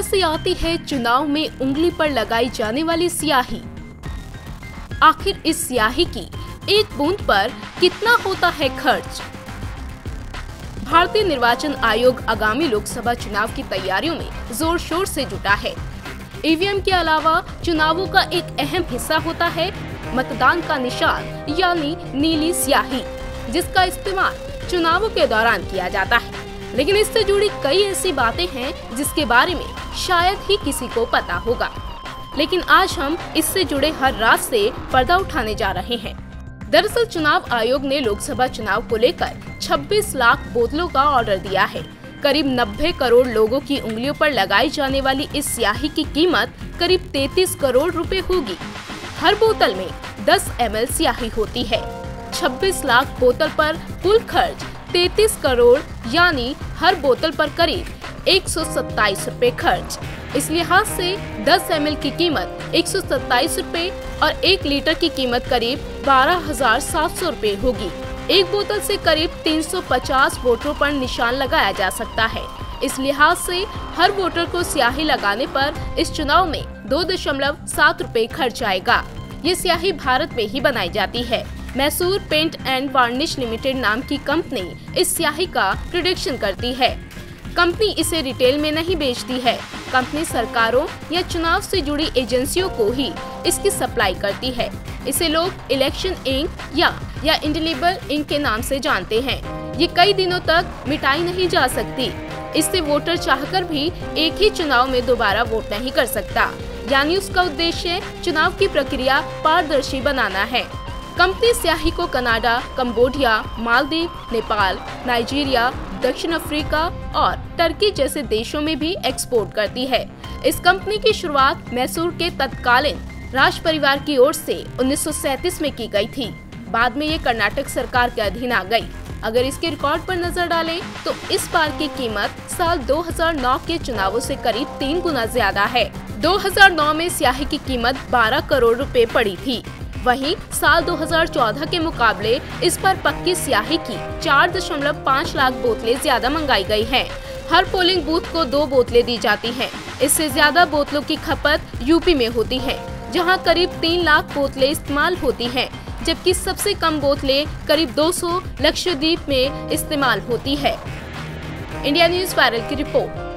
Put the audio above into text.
कहां से आती है चुनाव में उंगली पर लगाई जाने वाली स्याही? आखिर इस स्याही की एक बूंद पर कितना होता है खर्च? भारतीय निर्वाचन आयोग आगामी लोकसभा चुनाव की तैयारियों में जोर शोर से जुटा है। ईवीएम के अलावा चुनावों का एक अहम हिस्सा होता है मतदान का निशान यानी नीली स्याही, जिसका इस्तेमाल चुनावों के दौरान किया जाता है। लेकिन इससे जुड़ी कई ऐसी बातें हैं जिसके बारे में शायद ही किसी को पता होगा। लेकिन आज हम इससे जुड़े हर राज से पर्दा उठाने जा रहे हैं। दरअसल चुनाव आयोग ने लोकसभा चुनाव को लेकर 26 लाख बोतलों का ऑर्डर दिया है। करीब 90 करोड़ लोगों की उंगलियों पर लगाई जाने वाली इस स्याही की कीमत करीब 33 करोड़ रुपए होगी। हर बोतल में 10 ml स्याही होती है। 26 लाख बोतल पर कुल खर्च 33 करोड़ यानी हर बोतल पर करीब 127 रुपए खर्च। इस लिहाज से 10 ml की कीमत 127 रुपए और 1 लीटर की कीमत करीब 12,700 रुपए होगी। एक बोतल से करीब 350 वोटरों पर निशान लगाया जा सकता है। इस लिहाज से हर वोटर को स्याही लगाने पर इस चुनाव में 2.7 रुपए खर्च आएगा। ये स्याही भारत में ही बनाई जाती है। Mysore paint and varnish limited नाम की कंपनी इस स्याही का प्रोडक्शन करती है। कंपनी इसे रिटेल में नहीं बेचती है। कंपनी सरकारों या चुनाव से जुड़ी एजेंसियों को ही इसकी सप्लाई करती है। इसे लोग इलेक्शन इंक या इंडिलीबल इंक के नाम से जानते हैं। ये कई दिनों तक मिटाई नहीं जा सकती। इससे वोटर चाहकर भी एक ही चुनाव में दोबारा वोट नहीं कर सकता। यानी उसका उद्देश्य चुनाव की प्रक्रिया पारदर्शी बनाना है। कंपनी स्याही को Canada, Cambodia, Maldives, Nepal, Nigeria, दक्षिण अफ्रीका और टर्की जैसे देशों में भी एक्सपोर्ट करती है। इस कंपनी की शुरुआत मैसूर के तत्कालीन राज परिवार की ओर से 1937 में की गई थी। बाद में ये कर्नाटक सरकार के अधीन आ गई। अगर इसके रिकॉर्ड पर नजर डालें तो इस बार की कीमत साल 2009 के चुनावों से करीब 3 गुना ज्यादा है। 2009 में स्याही की कीमत 12 करोड़ रुपए पड़ी थी। वहीं साल 2014 के मुकाबले इस पर पक्की स्याही की 4.5 लाख बोतलें ज्यादा मंगाई गई हैं। हर पोलिंग बूथ को 2 बोतलें दी जाती हैं। इससे ज्यादा बोतलों की खपत यूपी में होती है, जहां करीब 3 लाख बोतलें इस्तेमाल होती हैं, जबकि सबसे कम बोतलें करीब 200 लक्षद्वीप में इस्तेमाल होती है। इंडिया न्यूज़ वायरल की रिपोर्ट।